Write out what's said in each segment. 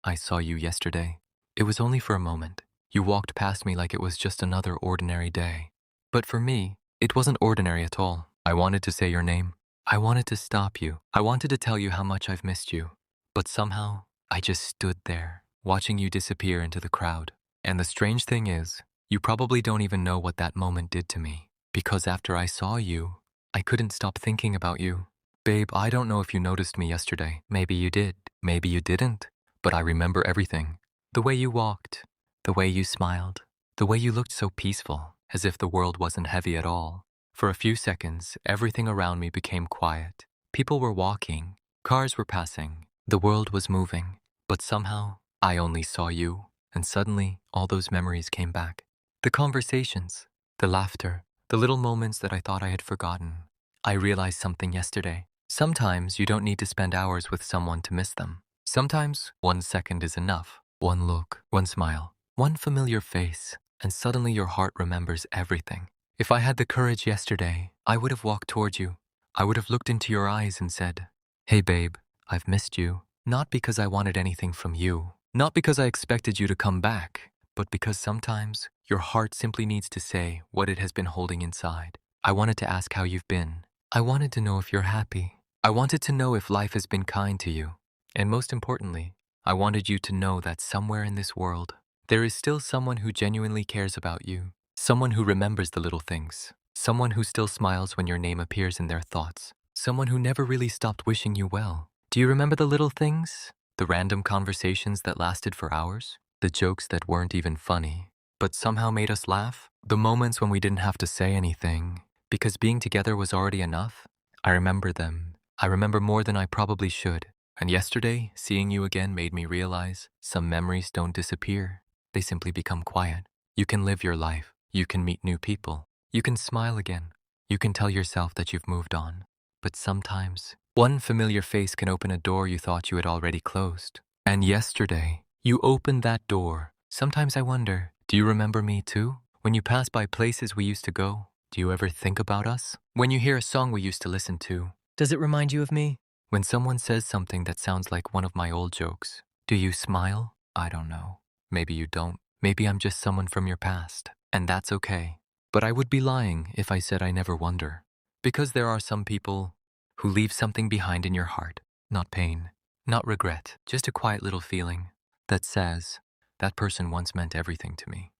I saw you yesterday. It was only for a moment. You walked past me like it was just another ordinary day. But for me, it wasn't ordinary at all. I wanted to say your name. I wanted to stop you. I wanted to tell you how much I've missed you. But somehow, I just stood there, watching you disappear into the crowd. And the strange thing is, you probably don't even know what that moment did to me. Because after I saw you, I couldn't stop thinking about you. Babe, I don't know if you noticed me yesterday. Maybe you did. Maybe you didn't. But I remember everything. The way you walked, the way you smiled, the way you looked so peaceful, as if the world wasn't heavy at all. For a few seconds, everything around me became quiet. People were walking, cars were passing, the world was moving. But somehow, I only saw you, and suddenly, all those memories came back. The conversations, the laughter, the little moments that I thought I had forgotten. I realized something yesterday. Sometimes you don't need to spend hours with someone to miss them. Sometimes 1 second is enough. One look, one smile, one familiar face, and suddenly your heart remembers everything. If I had the courage yesterday, I would have walked toward you. I would have looked into your eyes and said, "Hey babe, I've missed you." Not because I wanted anything from you, not because I expected you to come back, but because sometimes your heart simply needs to say what it has been holding inside. I wanted to ask how you've been. I wanted to know if you're happy. I wanted to know if life has been kind to you. And most importantly, I wanted you to know that somewhere in this world, there is still someone who genuinely cares about you, someone who remembers the little things, someone who still smiles when your name appears in their thoughts, someone who never really stopped wishing you well. Do you remember the little things? The random conversations that lasted for hours? The jokes that weren't even funny, but somehow made us laugh? The moments when we didn't have to say anything, because being together was already enough? I remember them. I remember more than I probably should. And yesterday, seeing you again made me realize some memories don't disappear. They simply become quiet. You can live your life. You can meet new people. You can smile again. You can tell yourself that you've moved on. But sometimes, one familiar face can open a door you thought you had already closed. And yesterday, you opened that door. Sometimes I wonder, do you remember me too? When you pass by places we used to go, do you ever think about us? When you hear a song we used to listen to, does it remind you of me? When someone says something that sounds like one of my old jokes, do you smile? I don't know. Maybe you don't. Maybe I'm just someone from your past, and that's okay. But I would be lying if I said I never wonder. Because there are some people who leave something behind in your heart. Not pain, not regret, just a quiet little feeling that says, that person once meant everything to me.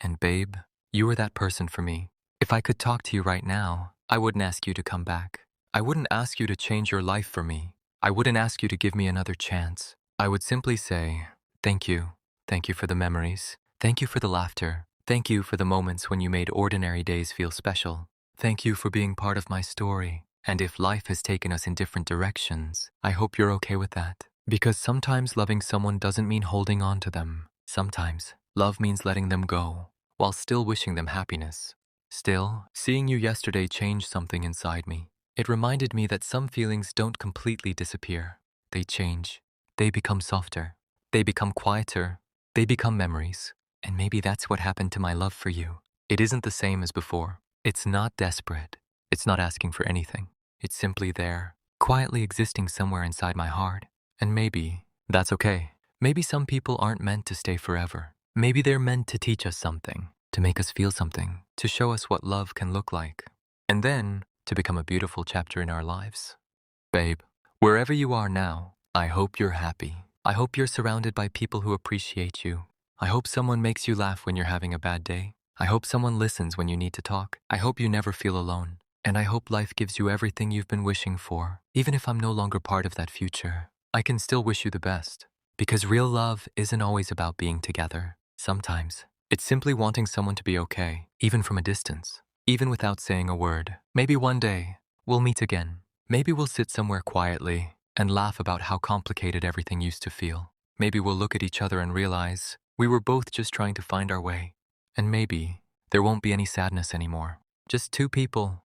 And babe, you were that person for me. If I could talk to you right now, I wouldn't ask you to come back. I wouldn't ask you to change your life for me. I wouldn't ask you to give me another chance. I would simply say, thank you. Thank you for the memories. Thank you for the laughter. Thank you for the moments when you made ordinary days feel special. Thank you for being part of my story. And if life has taken us in different directions, I hope you're okay with that. Because sometimes loving someone doesn't mean holding on to them. Sometimes love means letting them go, while still wishing them happiness. Still, seeing you yesterday changed something inside me. It reminded me that some feelings don't completely disappear. They change. They become softer. They become quieter. They become memories. And maybe that's what happened to my love for you. It isn't the same as before. It's not desperate. It's not asking for anything. It's simply there, quietly existing somewhere inside my heart. And maybe that's okay. Maybe some people aren't meant to stay forever. Maybe they're meant to teach us something, to make us feel something, to show us what love can look like. And then, to become a beautiful chapter in our lives. Babe, wherever you are now, I hope you're happy. I hope you're surrounded by people who appreciate you. I hope someone makes you laugh when you're having a bad day. I hope someone listens when you need to talk. I hope you never feel alone. And I hope life gives you everything you've been wishing for. Even if I'm no longer part of that future, I can still wish you the best. Because real love isn't always about being together. Sometimes, it's simply wanting someone to be okay, even from a distance. Even without saying a word. Maybe one day, we'll meet again. Maybe we'll sit somewhere quietly and laugh about how complicated everything used to feel. Maybe we'll look at each other and realize we were both just trying to find our way. And maybe there won't be any sadness anymore. Just two people